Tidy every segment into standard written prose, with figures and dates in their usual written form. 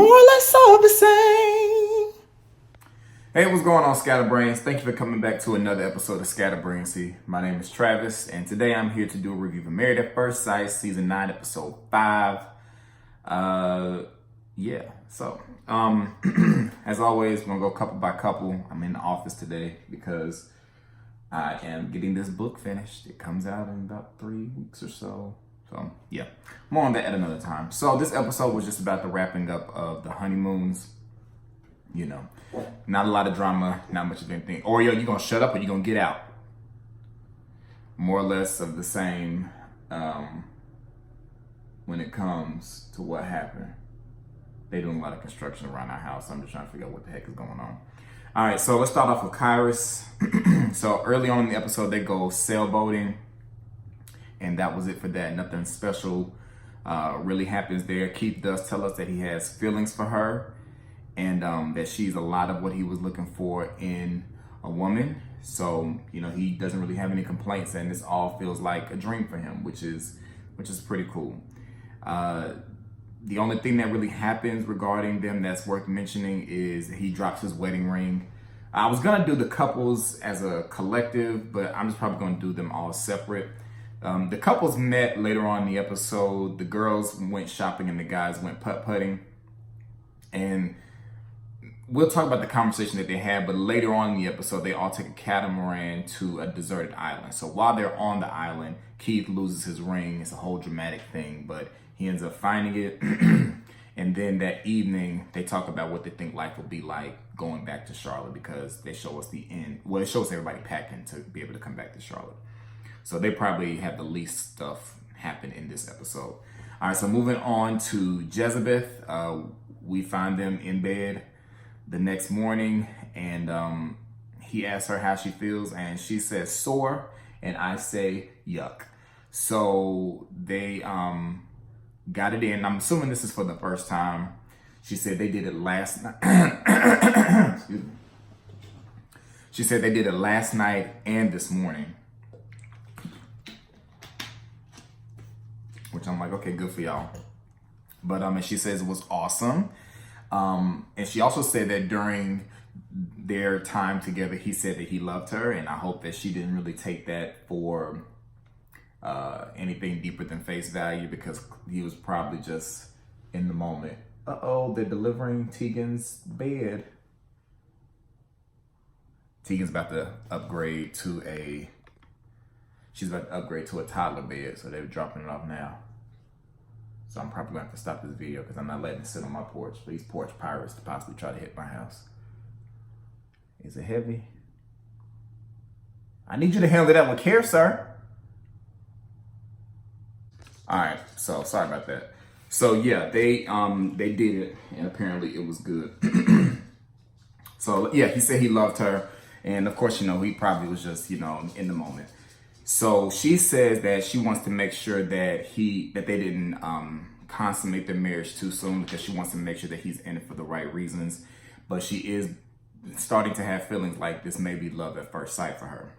more or less all the same. Hey, what's going on, Scatterbrains? Thank you for coming back to another episode of Scatterbrains. My name is Travis, and today I'm here to do a review of Married at First Sight, Season 9, Episode 5. As always, we're going to go couple by couple. I'm in the office today because I am getting this book finished. It comes out in about 3 weeks or so. So, yeah, more on that at another time. So, this episode was just about the wrapping up of the honeymoons. You know, not a lot of drama, not much of anything. Oreo, you gonna shut up or you gonna get out? More or less of the same when it comes to what happened. They're doing a lot of construction around our house. I'm just trying to figure out what the heck is going on. All right, so let's start off with Kyrus. So early on in the episode, they go sailboating. And that was it for that. Nothing special really happens there. Keith does tell us that he has feelings for her and that she's a lot of what he was looking for in a woman. So, you know, he doesn't really have any complaints and this all feels like a dream for him, which is pretty cool. The only thing that really happens regarding them that's worth mentioning is he drops his wedding ring. I was gonna do the couples as a collective, but I'm just probably gonna do them all separate. The couples met later on in the episode. The girls went shopping and the guys went putt-putting. And we'll talk about the conversation that they had, but later on in the episode, they all take a catamaran to a deserted island. So while they're on the island, Keith loses his ring. It's a whole dramatic thing, but he ends up finding it. And then that evening, they talk about what they think life will be like going back to Charlotte because they show us the end. Well, it shows everybody packing to be able to come back to Charlotte. So they probably have the least stuff happen in this episode. All right, so moving on to Jezebeth. We find them in bed the next morning, and he asks her how she feels, and she says sore, and I say yuck. So they got it in. I'm assuming this is for the first time. She said they did it last night. Excuse me. She said they did it last night and this morning. Which I'm like, okay, good for y'all. But and she says it was awesome. And she also said that during their time together, he said that he loved her. And I hope that she didn't really take that for anything deeper than face value because he was probably just in the moment. Uh-oh, they're delivering Tegan's bed. Tegan's about to upgrade to a toddler bed, so they're dropping it off now. So I'm probably going to have to stop this video because I'm not letting it sit on my porch for these porch pirates to possibly try to hit my house. Is it heavy? I need you to handle that with care, sir. All right, so sorry about that. So yeah, they did it, and apparently it was good. So yeah, he said he loved her, and of course, you know, he probably was just, you know, in the moment. So she says that she wants to make sure that they didn't consummate their marriage too soon because she wants to make sure that he's in it for the right reasons. But she is starting to have feelings like this may be love at first sight for her.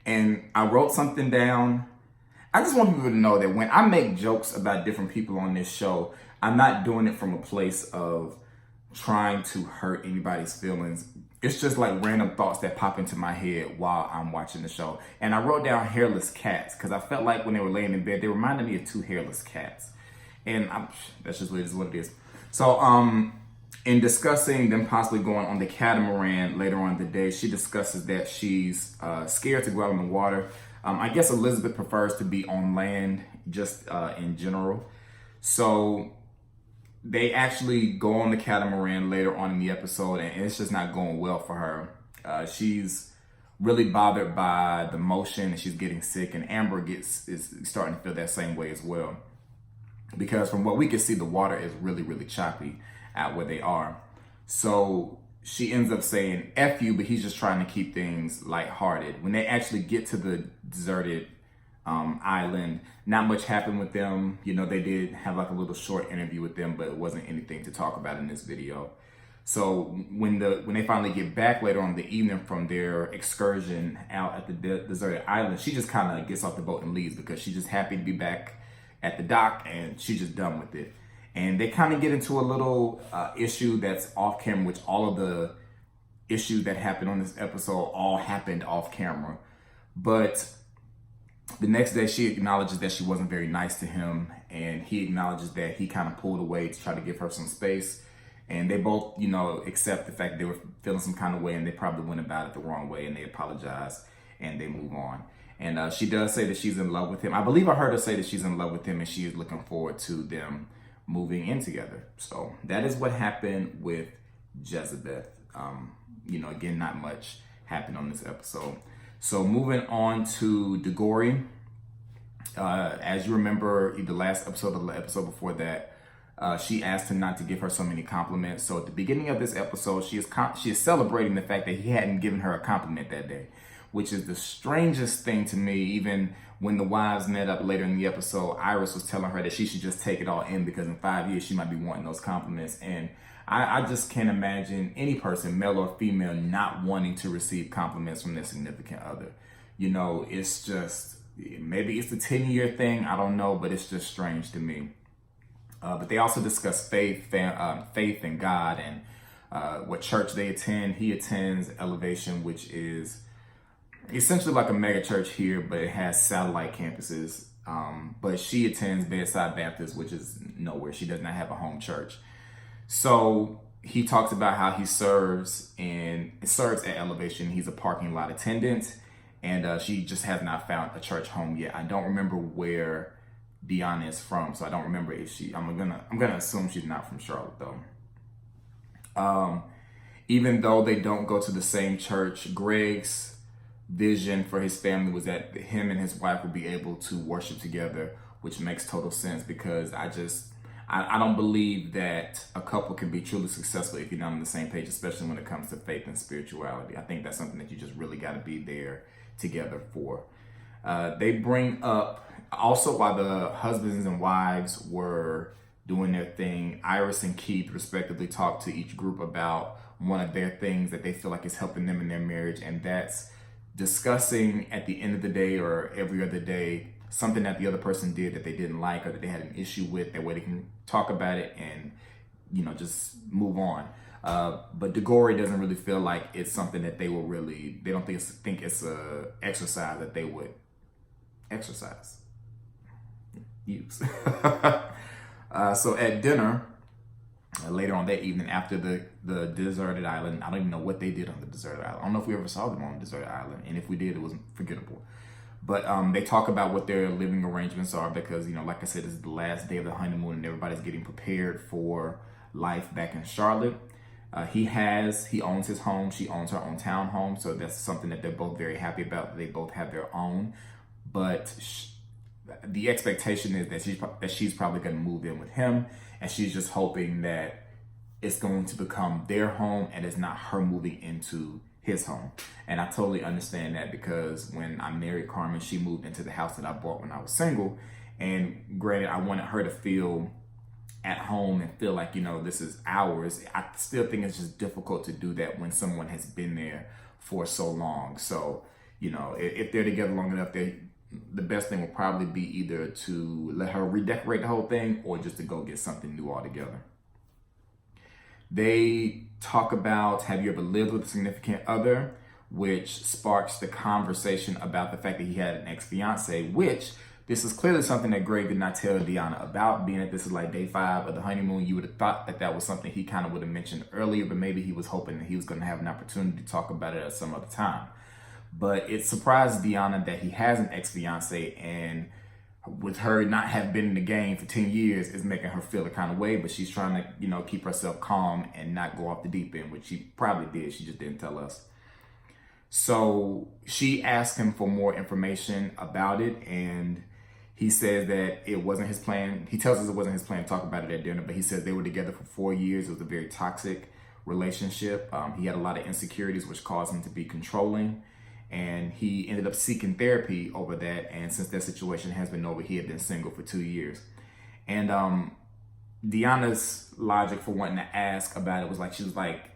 And I wrote something down. I just want people to know that when I make jokes about different people on this show, I'm not doing it from a place of trying to hurt anybody's feelings. It's just like random thoughts that pop into my head while I'm watching the show. And I wrote down hairless cats because I felt like when they were laying in bed, they reminded me of two hairless cats. And that's just what it is. So in discussing them possibly going on the catamaran later on in the day, she discusses that she's scared to go out in the water. I guess Elizabeth prefers to be on land just in general. So they actually go on the catamaran later on in the episode, and it's just not going well for her. She's really bothered by the motion, and she's getting sick, and Amber is starting to feel that same way as well. Because from what we can see, the water is really, really choppy out where they are. So she ends up saying, F you, but he's just trying to keep things lighthearted. When they actually get to the deserted island, not much happened with them. You know, they did have like a little short interview with them, but it wasn't anything to talk about in this video. So when they finally get back later on in the evening from their excursion out at the deserted island, she just kind of gets off the boat and leaves because she's just happy to be back at the dock and she's just done with it. And they kind of get into a little issue that's off camera, which all of the issues that happened on this episode all happened off camera. But the next day, she acknowledges that she wasn't very nice to him, and he acknowledges that he kind of pulled away to try to give her some space. And they both, accept the fact that they were feeling some kind of way, and they probably went about it the wrong way, and they apologize and they move on. And she does say that she's in love with him. I believe I heard her say that she's in love with him, and she is looking forward to them moving in together. So that is what happened with Jezebeth. Again, not much happened on this episode. So moving on to DeGory. As you remember, the last episode or the episode before that, she asked him not to give her so many compliments. So at the beginning of this episode, she is celebrating the fact that he hadn't given her a compliment that day, which is the strangest thing to me. Even when the wives met up later in the episode, Iris was telling her that she should just take it all in because in 5 years she might be wanting those compliments. And I just can't imagine any person, male or female, not wanting to receive compliments from their significant other. It's just, maybe it's a 10-year thing, I don't know, but it's just strange to me. But they also discuss faith in God and what church they attend. He attends Elevation, which is essentially like a mega church here, but it has satellite campuses. But she attends Bedside Baptist, which is nowhere. She does not have a home church. So he talks about how he serves at Elevation. He's a parking lot attendant, and she just has not found a church home yet. I don't remember where Deanna is from, so I don't remember if I'm gonna assume she's not from Charlotte though. Even though they don't go to the same church, Greg's vision for his family was that him and his wife would be able to worship together, which makes total sense because I don't believe that a couple can be truly successful if you're not on the same page, especially when it comes to faith and spirituality. I think that's something that you just really got to be there together for. They bring up, also while the husbands and wives were doing their thing, Iris and Keith respectively talked to each group about one of their things that they feel like is helping them in their marriage, and that's discussing at the end of the day or every other day something that the other person did that they didn't like or that they had an issue with. That way they can talk about it and just move on. But DeGory doesn't really feel like it's something that they don't think it's a exercise that they would use. So at dinner later on that evening, after the deserted island, I don't even know what they did on the deserted island. I don't know if we ever saw them on the deserted island, and if we did, it was forgettable. But they talk about what their living arrangements are because, like I said, this is the last day of the honeymoon and everybody's getting prepared for life back in Charlotte. He owns his home. She owns her own townhome. So that's something that they're both very happy about. They both have their own. But the expectation is that she's probably going to move in with him. And she's just hoping that it's going to become their home and it's not her moving into his home. And I totally understand that because when I married Carmen, she moved into the house that I bought when I was single. And granted, I wanted her to feel at home and feel like, this is ours. I still think it's just difficult to do that when someone has been there for so long. So, if they're together long enough, the best thing would probably be either to let her redecorate the whole thing or just to go get something new altogether. They talk about, have you ever lived with a significant other? Which sparks the conversation about the fact that he had an ex-fiance, which this is clearly something that Greg did not tell Deanna about. Being that this is like day 5 of the honeymoon, you would have thought that was something he kind of would have mentioned earlier, but maybe he was hoping that he was going to have an opportunity to talk about it at some other time. But it surprised Deanna that he has an ex-fiance, and with her not have been in the game for 10 years is making her feel a kind of way, but she's trying to, keep herself calm and not go off the deep end, which she probably did. She just didn't tell us. So she asked him for more information about it, and he says that it wasn't his plan. He tells us it wasn't his plan to talk about it at dinner, but he says they were together for 4 years. It was a very toxic relationship. He had a lot of insecurities, which caused him to be controlling. And he ended up seeking therapy over that. And since that situation has been over, he had been single for 2 years. And Deanna's logic for wanting to ask about it was like, she was like,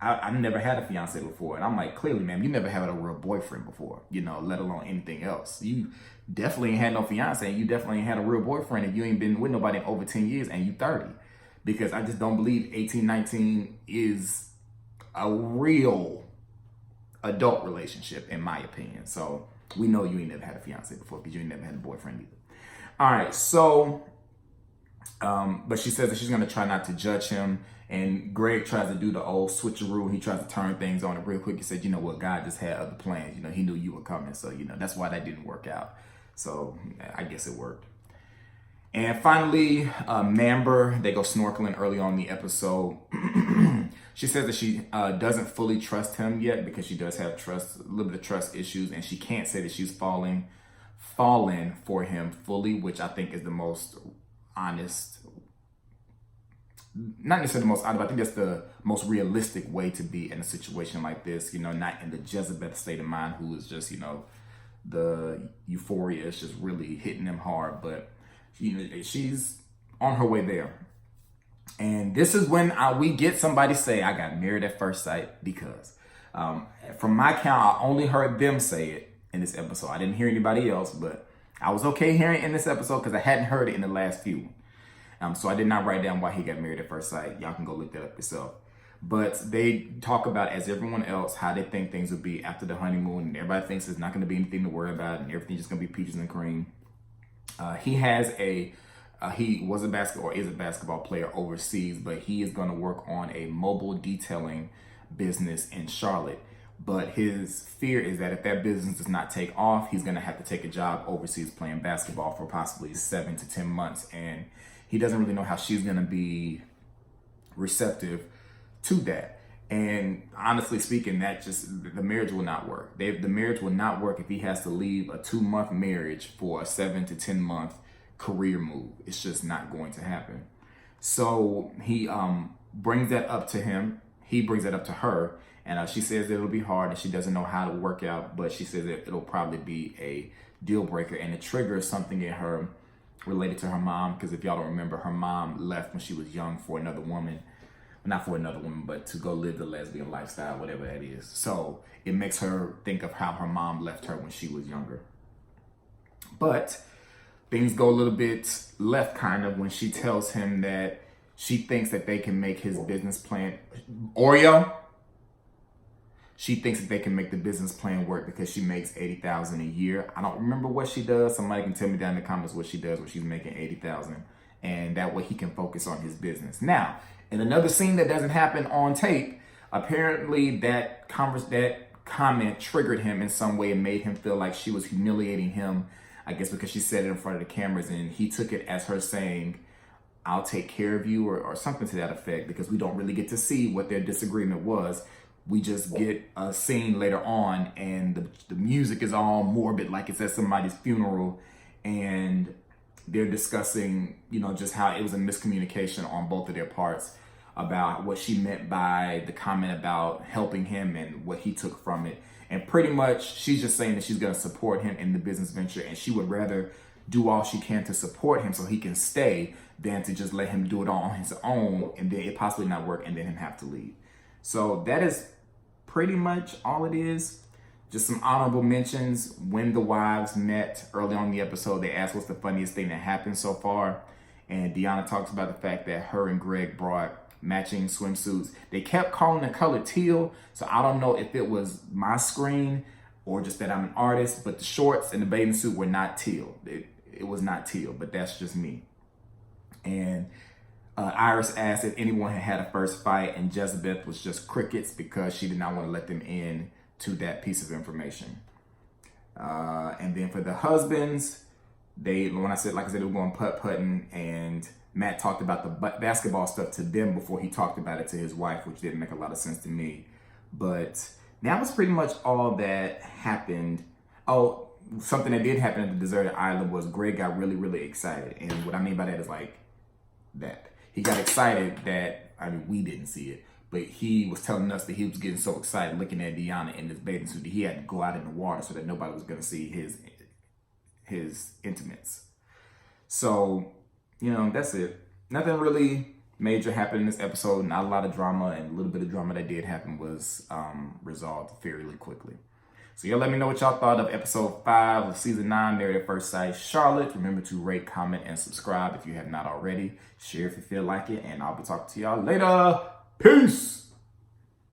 I never had a fiance before. And I'm like, clearly, man, you never had a real boyfriend before, you know, let alone anything else. You definitely ain't had no fiance, and you definitely ain't had a real boyfriend if you ain't been with nobody in over 10 years and you 30. Because I just don't believe 18, 19 is a real adult relationship, in my opinion. So we know you ain't never had a fiance before because you ain't never had a boyfriend either. All right, so, but she says that she's going to try not to judge him. And Greg tries to do the old switcheroo. He tries to turn things on it real quick. He said, you know what, God just had other plans. You know, he knew you were coming. So, you know, that's why that didn't work out. So I guess it worked. And finally, Mamber, they go snorkeling early on in the episode. She says that she doesn't fully trust him yet because she does have a little bit of trust issues. And she can't say that she's fallen for him fully, which I think is the most honest. Not necessarily the most honest, but I think that's the most realistic way to be in a situation like this. You know, not in the Jezebel state of mind, who is just, you know, the euphoria is just really hitting them hard. But, you know, she's on her way there. And this is when we get somebody say, I got married at first sight, because from my count, I only heard them say it in this episode. I didn't hear anybody else, but I was okay hearing it in this episode because I hadn't heard it in the last few. So I did not write down why he got married at first sight. Y'all can go look that up yourself. But they talk about, as everyone else, how they think things will be after the honeymoon. And everybody thinks there's not going to be anything to worry about and everything's just going to be peaches and cream. He was a basketball, or is a basketball player overseas, but he is going to work on a mobile detailing business in Charlotte. But his fear is that if that business does not take off, he's going to have to take a job overseas playing basketball for possibly 7 to 10 months. And he doesn't really know how she's going to be receptive to that. And honestly speaking, that just, the marriage will not work. The marriage will not work if he has to leave a 2-month marriage for a 7 to 10 month career move. It's just not going to happen. So he brings that up to him. He brings that up to her. And she says that it'll be hard and she doesn't know how to work out, but she says that it'll probably be a deal breaker, and it triggers something in her related to her mom. Because if y'all don't remember, her mom left when she was young for another woman. Not for another woman, but to go live the lesbian lifestyle, whatever that is. So it makes her think of how her mom left her when she was younger. But things go a little bit left kind of when she tells him that she thinks that they can make his business plan, Oreo, she thinks that they can make the business plan work because she makes $80,000 a year. I don't remember what she does. Somebody can tell me down in the comments what she does when she's making $80,000, and that way he can focus on his business. Now, in another scene that doesn't happen on tape, apparently that comment triggered him in some way and made him feel like she was humiliating him. I guess because she said it in front of the cameras, and he took it as her saying, I'll take care of you, or something to that effect, because we don't really get to see what their disagreement was. We just get a scene later on, and the music is all morbid, like it's at somebody's funeral, and they're discussing, you know, just how it was a miscommunication on both of their parts about what she meant by the comment about helping him and what he took from it. And pretty much she's just saying that she's going to support him in the business venture, and she would rather do all she can to support him so he can stay than to just let him do it all on his own and then it possibly not work and then him have to leave. So that is pretty much all it is. Just some honorable mentions. When the wives met early on in the episode, they asked what's the funniest thing that happened so far. And Deanna talks about the fact that her and Greg brought matching swimsuits. They kept calling the color teal, so I don't know if it was my screen or just that I'm an artist, but the shorts and the bathing suit were not teal. It was not teal, but that's just me. And Iris asked if anyone had a first fight, and Jezebel was just crickets because she did not want to let them in to that piece of information. And then for the husbands, like I said, they were going putt-putting, and Matt talked about the basketball stuff to them before he talked about it to his wife, which didn't make a lot of sense to me. But that was pretty much all that happened. Oh, something that did happen at the deserted island was Greg got really, really excited. And what I mean by that is like that. He got excited that, I mean, we didn't see it, but he was telling us that he was getting so excited looking at Deanna in this bathing suit that he had to go out in the water so that nobody was going to see his intimates. So, you know, that's it. Nothing really major happened in this episode. Not a lot of drama, and a little bit of drama that did happen was resolved fairly quickly. So y'all let me know what y'all thought of episode 5 of season 9, Married at First Sight Charlotte. Remember to rate, comment, and subscribe if you have not already. Share if you feel like it, and I'll be talking to y'all later. Peace!